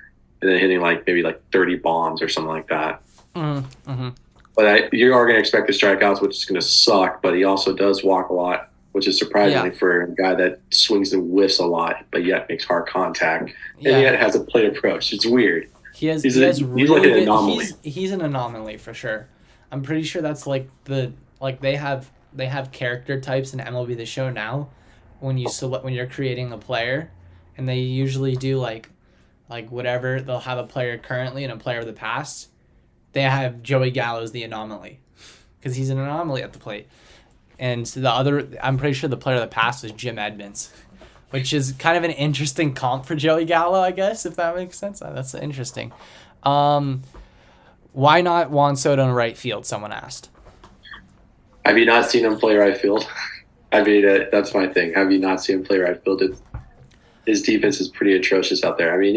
And then hitting maybe 30 bombs or something like that. But you are going to expect the strikeouts, which is going to suck. But he also does walk a lot, which is surprising for a guy that swings and whiffs a lot, but yet makes hard contact and yet has a plate approach. It's weird. He's like an anomaly. He's an anomaly for sure. I'm pretty sure that's they have character types in MLB The Show now. When you're creating a player, and they usually do whatever, they'll have a player currently and a player of the past. They have Joey Gallo as the anomaly because he's an anomaly at the plate. And so I'm pretty sure the player of the past was Jim Edmonds, which is kind of an interesting comp for Joey Gallo, I guess, if that makes sense. That's interesting. Why not Juan Soto in right field, someone asked. Have you not seen him play right field? I mean, that's my thing. Have you not seen him play right field? His defense is pretty atrocious out there. I mean,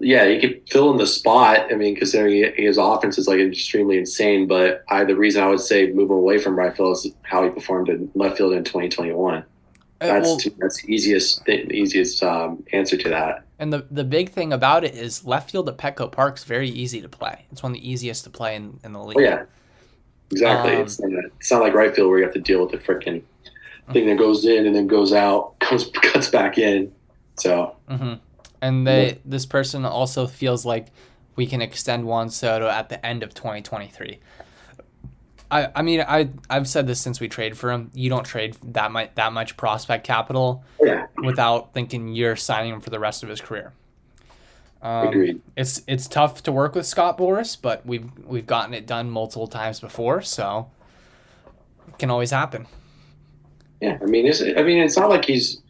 he could fill in the spot. I mean, considering his offense is extremely insane. But the reason I would say move away from right field is how he performed in left field in 2021. That's the easiest answer to that. And the big thing about it is left field at Petco Park's very easy to play. It's one of the easiest to play in the league. Oh, yeah. Exactly. It's not like right field where you have to deal with the freaking thing that goes in and then goes out, cuts back in. So, and this person also feels like we can extend Juan Soto at the end of 2023. I mean, I've said this since we traded for him. You don't trade that much prospect capital without thinking you're signing him for the rest of his career. Agreed. It's tough to work with Scott Boras, but we've gotten it done multiple times before, so it can always happen. Yeah, I mean, it's not like his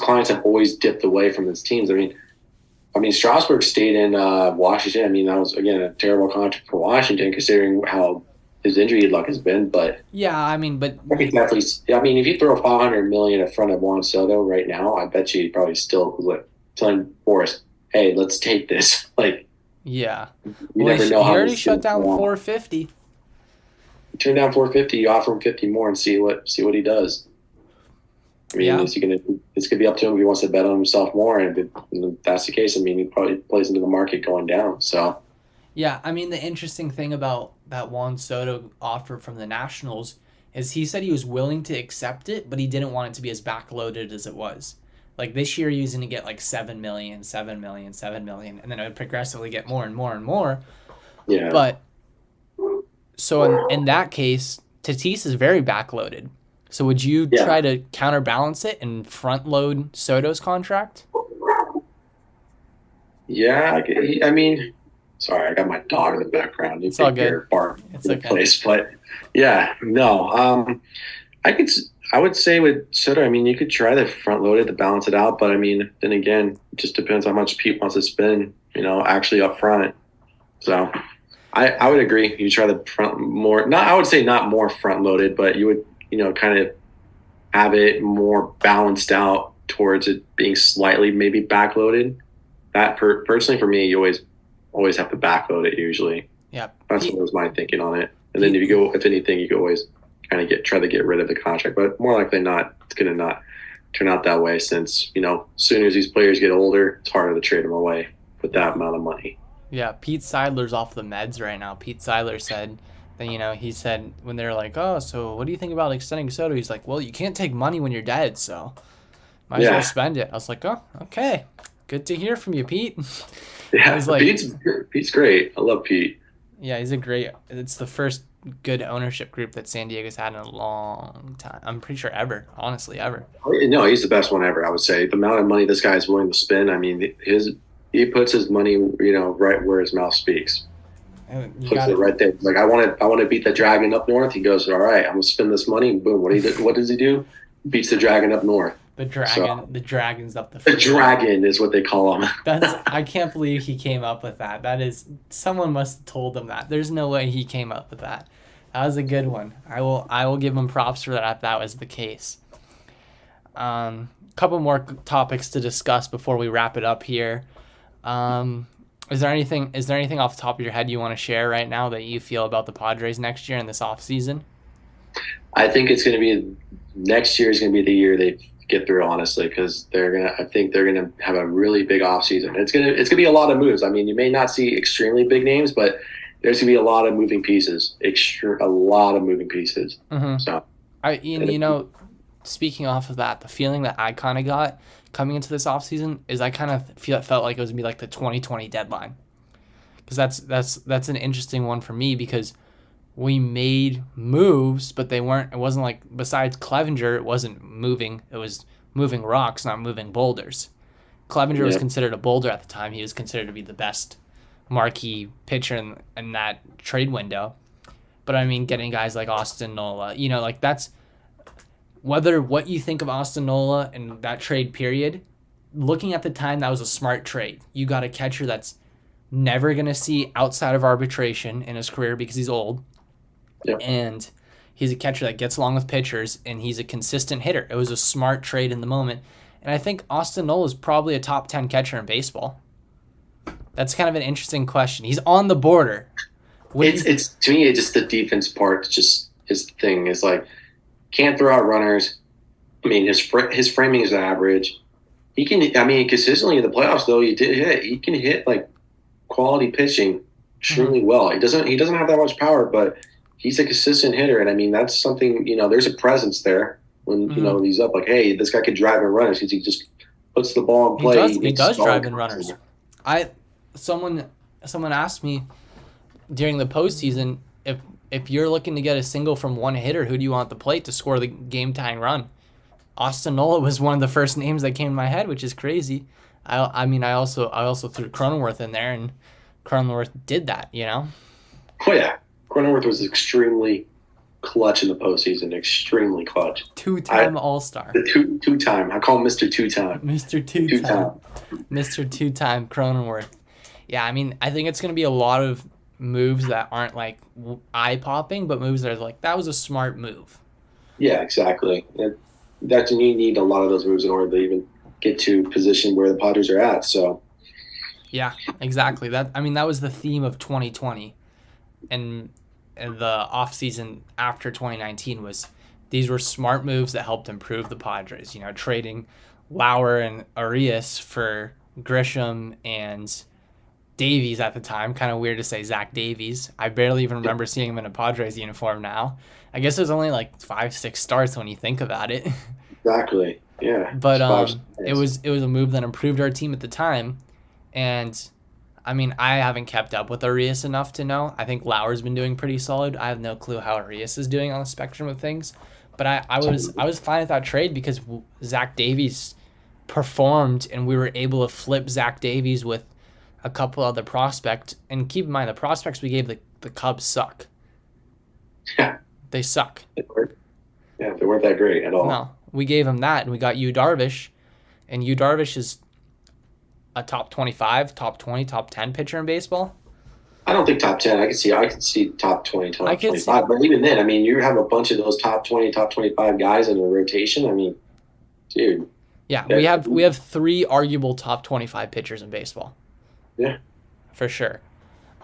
clients have always dipped away from his teams. I mean, Strasburg stayed in Washington. I mean, that was again a terrible contract for Washington, considering how his injury luck has been. But yeah, I mean, but I think definitely. I mean, if you throw $500 million in front of Juan Soto right now, I bet you probably still telling Boras, "Hey, let's take this." Like, yeah, you never know. He already shut down 450. You turn down 450. You offer him 50 more and see what he does. I mean, it's gonna be up to him if he wants to bet on himself more, and if that's the case, I mean, he probably plays into the market going down. So, yeah, I mean, the interesting thing about that Juan Soto offer from the Nationals is he said he was willing to accept it, but he didn't want it to be as backloaded as it was. Like this year, he was going to get like 7 million, 7 million, 7 million, and then it would progressively get more and more and more. Yeah. But so in that case, Tatis is very backloaded. So would you try to counterbalance it and front load Soto's contract? Yeah, I mean, sorry, I got my dog in the background. It's all good. It's okay. Place, but yeah, no. I would say with Soto, I mean, you could try to front load it to balance it out, but I mean, then again, it just depends how much Pete wants to spend, actually up front. So I would agree. You try to front more. I would say not more front loaded, but you would. Kind of have it more balanced out towards it being slightly maybe backloaded. That personally for me, you always have to backload it usually. Yeah, that's what was my thinking on it. And then if anything, you could always kind of try to get rid of the contract, but more likely not, it's going to not turn out that way since as soon as these players get older, it's harder to trade them away with that amount of money. Yeah, Pete Seidler's off the meds right now. Pete Seidler said. He said when they were like, oh, so what do you think about extending Soto? He's like, well, you can't take money when you're dead, so might as well spend it. I was like, oh, okay. Good to hear from you, Pete. Yeah, Pete's great. I love Pete. Yeah, it's the first good ownership group that San Diego's had in a long time. I'm pretty sure ever, honestly, ever. No, he's the best one ever, I would say. The amount of money this guy is willing to spend, I mean, he puts his money, right where his mouth speaks. Puts it right there. Like I want to beat the dragon up north. He goes, all right, I'm gonna spend this money. And boom, what does he do? Beats the dragon up north. The dragon's up the. The dragon is what they call him. I can't believe he came up with that. That is, someone must have told him that. There's no way he came up with that. That was a good one. I will give him props for that if that was the case. Couple more topics to discuss before we wrap it up here. Is there anything off the top of your head you want to share right now that you feel about the Padres next year in this offseason? I think next year is going to be the year they get through, honestly, because I think they're gonna have a really big offseason. It's gonna be a lot of moves. I mean, you may not see extremely big names, but there's gonna be a lot of moving pieces. A lot of moving pieces. Mm-hmm. So speaking off of that, the feeling that I kind of got coming into this offseason is I kind of felt like it was going to be like the 2020 deadline. Because that's an interesting one for me because we made moves, but it wasn't like, besides Clevenger, it wasn't moving. It was moving rocks, not moving boulders. Clevenger was considered a boulder at the time. He was considered to be the best marquee pitcher in that trade window. But I mean, getting guys like Austin Nola, that's... Whether what you think of Austin Nola and that trade period, looking at the time, that was a smart trade. You got a catcher that's never going to see outside of arbitration in his career because he's old. Yep. And he's a catcher that gets along with pitchers, and he's a consistent hitter. It was a smart trade in the moment. And I think Austin Nola is probably a top 10 catcher in baseball. That's kind of an interesting question. He's on the border. To me, it's just the defense part. Just his thing is like, can't throw out runners. I mean, his framing is average. He can. I mean, consistently in the playoffs, though, he can hit like quality pitching extremely well. He doesn't have that much power, but he's a consistent hitter, and I mean that's something, there's a presence there when he's up. Like, hey, this guy could drive and run because he just puts the ball in play. He does drive in runners. Someone asked me during the postseason if you're looking to get a single from one hitter, who do you want at the plate to score the game tying run? Austin Nola was one of the first names that came to my head, which is crazy. I also threw Cronenworth in there, and Cronenworth did that. Oh yeah, Cronenworth was extremely clutch in the postseason. Extremely clutch. Two-time All-Star. Two-time. I call him Mr. Two-time. Mr. Two-time. Mr. Two-time Cronenworth. Yeah, I mean, I think it's going to be a lot of moves that aren't like eye-popping, but moves that are like, that was a smart move. Yeah, exactly. You need a lot of those moves in order to even get to position where the Padres are at. So. Yeah, exactly. That was the theme of 2020, and the offseason after 2019 was these were smart moves that helped improve the Padres. Trading Lauer and Arias for Grisham and Davies at the time. Kind of weird to say Zach Davies. I barely even remember seeing him in a Padres uniform now. I guess it was only like 5-6 starts when you think about it. Exactly. Yeah. But it was a move that improved our team at the time, and I mean, I haven't kept up with Arias enough to know. I think Lauer's been doing pretty solid. I have no clue how Arias is doing on the spectrum of things. But I was fine with that trade because Zach Davies performed, and we were able to flip Zach Davies with a couple other prospects. And keep in mind, the prospects we gave the Cubs suck. Yeah. They suck. They weren't that great at all. No. We gave him that, and we got Yu Darvish. And Yu Darvish is a top 25, top 20, top 10 pitcher in baseball? I don't think top 10. I can see top 20, top 25. But even then, I mean, you have a bunch of those top 20, top 25 guys in the rotation. I mean, dude. Yeah, we have 3 arguable top 25 pitchers in baseball. Yeah. For sure.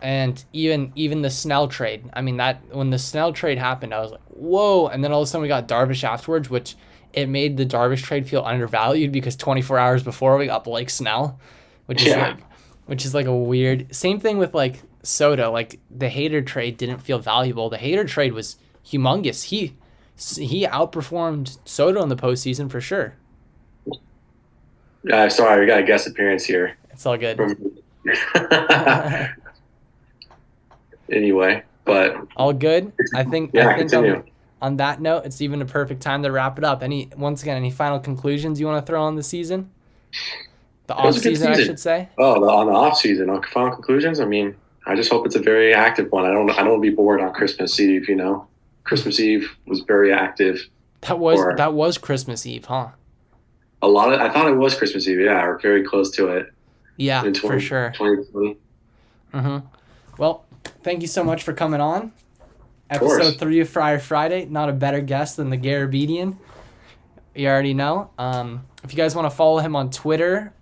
And even the Snell trade. I mean, when the Snell trade happened, I was like, whoa. And then all of a sudden we got Darvish afterwards, which it made the Darvish trade feel undervalued because 24 hours before we got Blake Snell. Which is like a weird. Same thing with like Soto. Like the Hader trade didn't feel valuable. The Hader trade was humongous. He outperformed Soto in the postseason for sure. Sorry, we got a guest appearance here. It's all good. Anyway, but all good. I think continue. On that note, it's even a perfect time to wrap it up. Any final conclusions you want to throw on the season? The off season, I should say. Oh, on the off season, on final conclusions. I mean, I just hope it's a very active one. I don't want to be bored on Christmas Eve. Christmas Eve was very active. That was Christmas Eve, huh? I thought it was Christmas Eve. Yeah, or very close to it. Yeah, for sure. 2020. Well, thank you so much for coming on. Episode 3 of Friar Friday. Not a better guest than the Garabedian. You already know. If you guys want to follow him on Twitter,